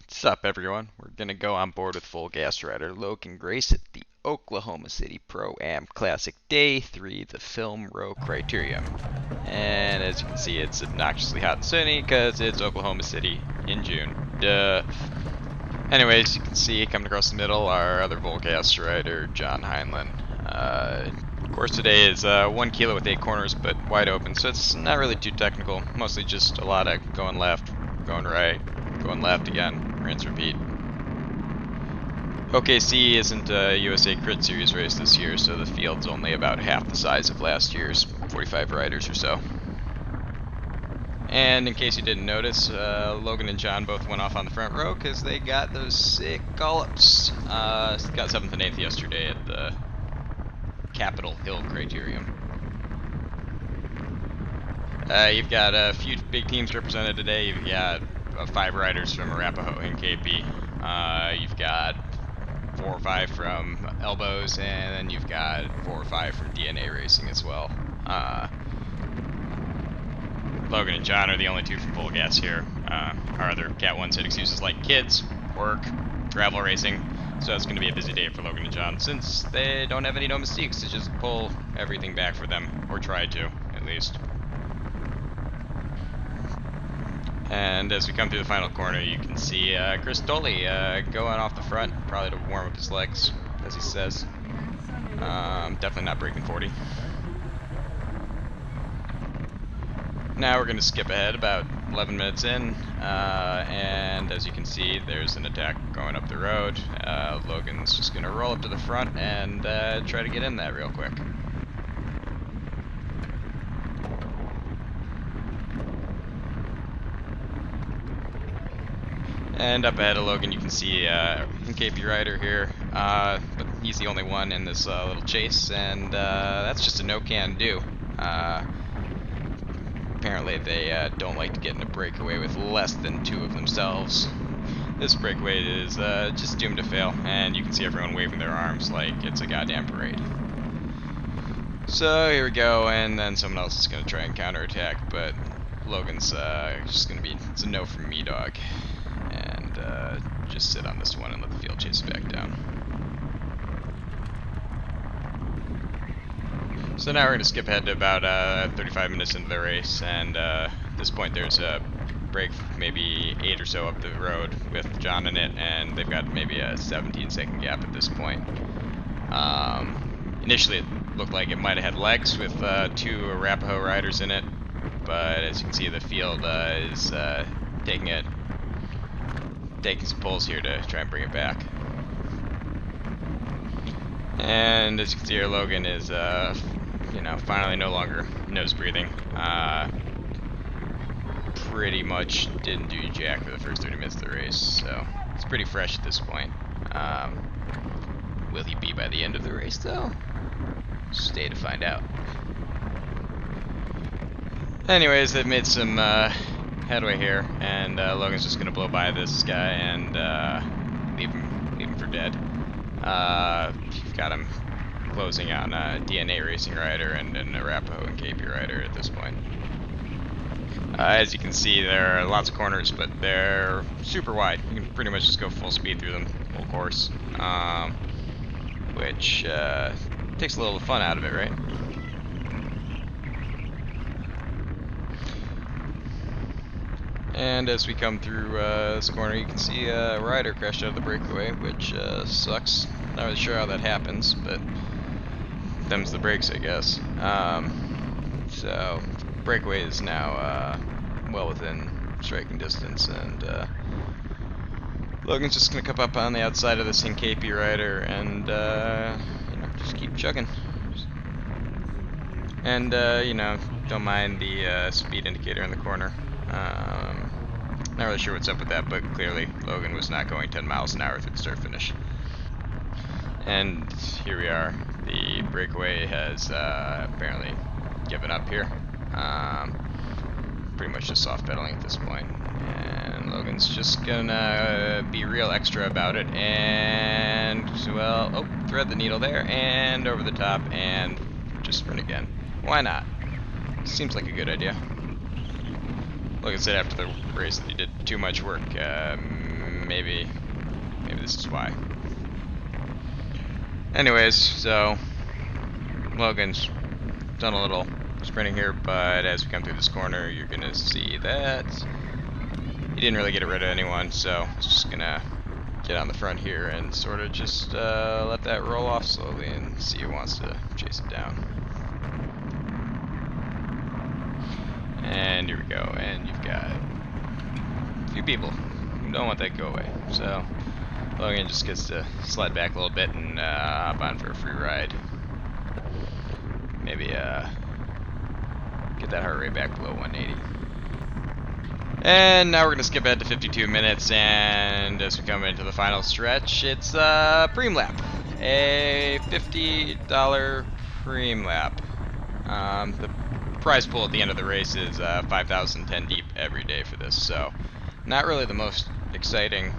What's up, everyone? We're gonna go on board with full gas rider Logan Grace at the Oklahoma City Pro-Am Classic Day 3, the Film Row Criterium. And as you can see, it's obnoxiously hot and sunny because it's Oklahoma City in June. Duh. Anyways, you can see coming across the middle our other full gas rider, John Heinlein. Course today is 1 kilo with 8 corners, but wide open, so it's not really too technical. Mostly just a lot of going left, going right, going left again, rinse, repeat. OKC isn't a USA Crit Series race this year, so the field's only about half the size of last year's, 45 riders or so. And in case you didn't notice, Logan and John both went off on the front row because they got those sick gallops. Got 7th and 8th yesterday at the Capitol Hill Criterium. You've got a few big teams represented today. You've got 5 riders from Arapahoe and KP. You've got 4 or 5 from Elbows, and then you've got 4 or 5 from DNA Racing as well. Logan and John are the only 2 from full gas here. Our other Cat 1 said excuses like kids, work, travel racing. So it's going to be a busy day for Logan and John, since they don't have any domestiques to just pull everything back for them, or try to, at least. And as we come through the final corner, you can see Chris Dolly going off the front, probably to warm up his legs, as he says. Definitely not breaking 40. Now we're going to skip ahead about 11 minutes in, and as you can see, there's an attack going up the road. Logan's just going to roll up to the front and try to get in that real quick. And up ahead of Logan, you can see KP Rider here, but he's the only one in this little chase, and that's just a no-can-do. Apparently they don't like to get in a breakaway with less than 2 of themselves. This breakaway is just doomed to fail, and you can see everyone waving their arms like it's a goddamn parade. So here we go, and then someone else is going to try and counterattack, but Logan's just going to be, it's a no from me, dog. And just sit on this one and let the field chase back down. So now we're going to skip ahead to about 35 minutes into the race, and at this point there's a break maybe 8 or so up the road with John in it, and they've got maybe a 17-second gap at this point. Initially it looked like it might have had legs with 2 Arapahoe riders in it, but as you can see the field is taking some pulls here to try and bring it back. And as you can see here, Logan is finally no longer nose breathing. Pretty much didn't do jack for the first 30 minutes of the race, so it's pretty fresh at this point. Will he be by the end of the race, though? Stay to find out. Anyways, they've made some headway here, and Logan's just gonna blow by this guy and leave him for dead. You've got him closing on a DNA Racing rider and an Arapahoe and KP rider at this point. As you can see, there are lots of corners, but they're super wide. You can pretty much just go full speed through them, full course, which takes a little of the fun out of it, right? And as we come through this corner, you can see a rider crashed out of the breakaway, which sucks. Not really sure how that happens, but them's the breaks, I guess. So breakaway is now well within striking distance, and Logan's just gonna come up on the outside of this KP rider and just keep chugging. And don't mind the speed indicator in the corner. Not really sure what's up with that, but clearly Logan was not going 10 miles an hour through the start finish. And here we are. The breakaway has apparently given up here. Pretty much just soft pedaling at this point. And Logan's just gonna be real extra about it and, well, thread the needle there and over the top and just sprint again. Why not? Seems like a good idea. Logan said after the race that he did too much work maybe this is why. Anyways, so Logan's done a little sprinting here, but as we come through this corner, you're gonna see that he didn't really get rid of anyone, so he's just gonna get on the front here and sort of just let that roll off slowly and see who wants to chase it down. And here we go, and you've got a few people who don't want that to go away, so Logan just gets to slide back a little bit and hop on for a free ride. Maybe get that heart rate back below 180. And now we're going to skip ahead to 52 minutes, and as we come into the final stretch, it's a preem lap. A $50 preem lap. The prize pool at the end of the race is 5,010 deep every day for this, so not really the most exciting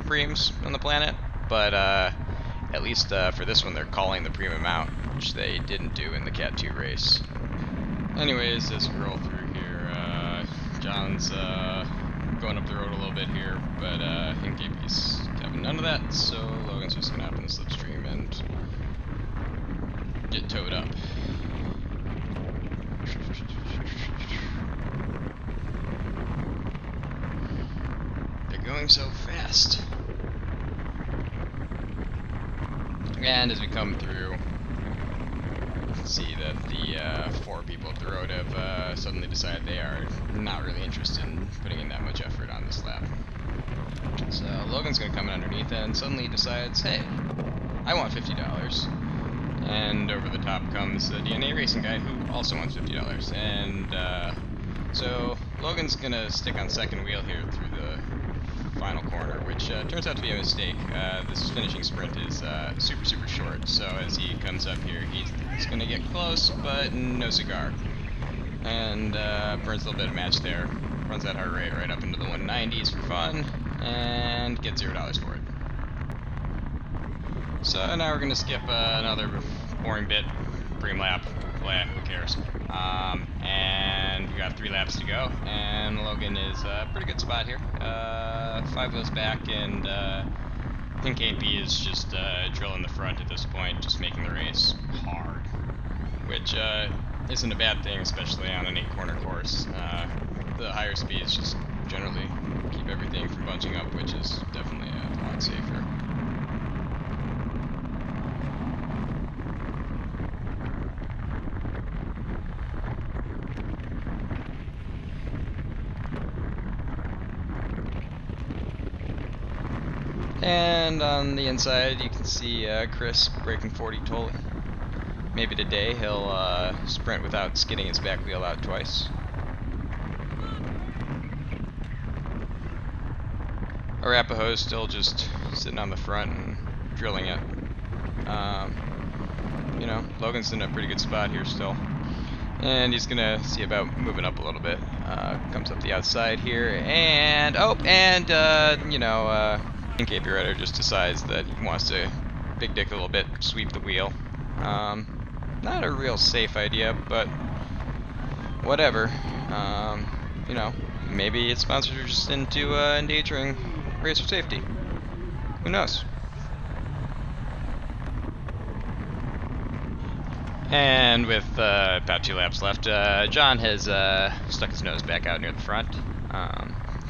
preems on the planet, but at least for this one they're calling the preem amount, which they didn't do in the Cat 2 race. Anyways, as we roll through here, John's going up the road a little bit here, but Hinkaby's having none of that, so Logan's just gonna hop in the slipstream and get towed up. They're going so fast. And as we come through, you can see that the 4 people up the road have suddenly decided they are not really interested in putting in that much effort on this lap. So Logan's going to come in underneath and suddenly decides, hey, I want $50. And over the top comes the DNA racing guy who also wants $50. And so Logan's going to stick on second wheel here through the final corner, which turns out to be a mistake. This finishing sprint is super short, so as he comes up here, he's going to get close, but no cigar. And burns a little bit of match there, runs that heart rate right up into the 190s for fun, and gets $0 for it. So now we're going to skip another boring bit, preem lap, who cares. And we got 3 laps to go, and Logan is a pretty good spot here. 5 wheels back, and Hinkaby is just drilling the front at this point, just making the race hard, which isn't a bad thing, especially on an 8-corner course. The higher speeds just generally keep everything from bunching up, which is definitely a lot safer. And on the inside, you can see Chris breaking 40 totally. Maybe today he'll sprint without skidding his back wheel out twice. Arapahoe's still just sitting on the front and drilling it. You know, Logan's in a pretty good spot here still. And he's gonna see about moving up a little bit. Comes up the outside here, and you know, Hinkaby Rider just decides that he wants to big dick a little bit, sweep the wheel. Not a real safe idea, but whatever. You know, maybe its sponsors are just into endangering racer safety. Who knows? And with about 2 laps left, John has stuck his nose back out near the front.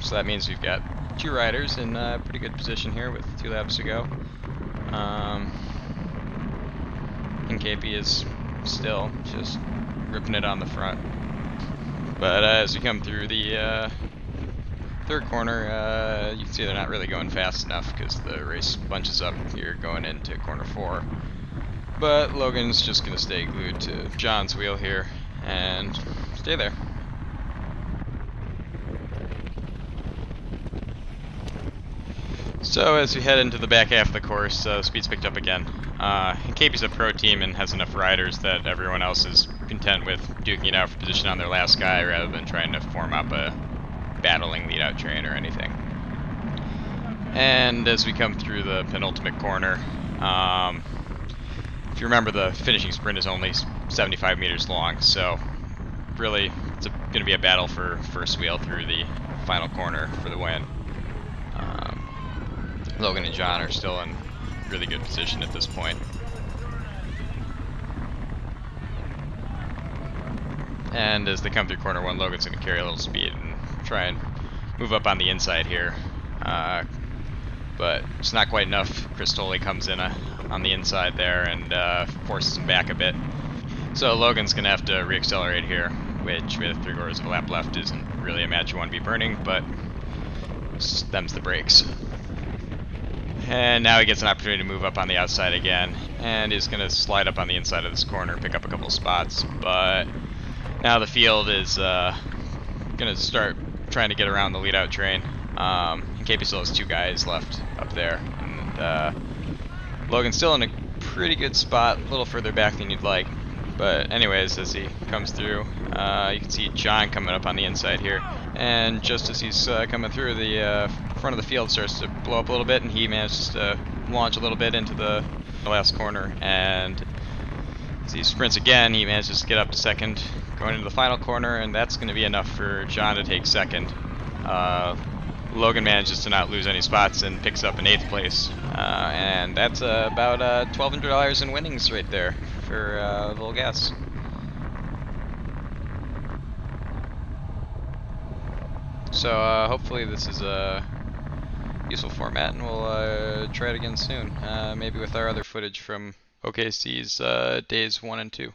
So that means we've got 2 riders in pretty good position here with 2 laps to go. Hinkaby is still just ripping it on the front. But as we come through the 3rd corner, you can see they're not really going fast enough because the race bunches up here going into corner 4. But Logan's just going to stay glued to John's wheel here and stay there. So as we head into the back half of the course, speed's picked up again. Hinkaby's a pro team and has enough riders that everyone else is content with duking it out for position on their last guy rather than trying to form up a battling lead-out train or anything. And as we come through the penultimate corner, if you remember, the finishing sprint is only 75 meters long, so really it's going to be a battle for first wheel through the final corner for the win. Logan and John are still in really good position at this point. And as they come through corner one, Logan's going to carry a little speed and try and move up on the inside here. But it's not quite enough. Cristoli comes in on the inside there and forces him back a bit. So Logan's going to have to re-accelerate here, which with 3/4 of a lap left isn't really a match you want to be burning, but them's the brakes. And now he gets an opportunity to move up on the outside again, and he's going to slide up on the inside of this corner, pick up a couple spots, but now the field is going to start trying to get around the lead-out train. And KP still has 2 guys left up there, and Logan's still in a pretty good spot, a little further back than you'd like. But anyways, as he comes through, you can see John coming up on the inside here, and just as he's coming through, the front of the field starts to blow up a little bit, and he manages to launch a little bit into the last corner, and as he sprints again, he manages to get up to second, going into the final corner, and that's going to be enough for John to take second. Logan manages to not lose any spots and picks up an 8th place, and that's about $1,200 in winnings right there for Volgas. So hopefully this is a useful format, and we'll try it again soon, maybe with our other footage from OKC's days 1 and 2.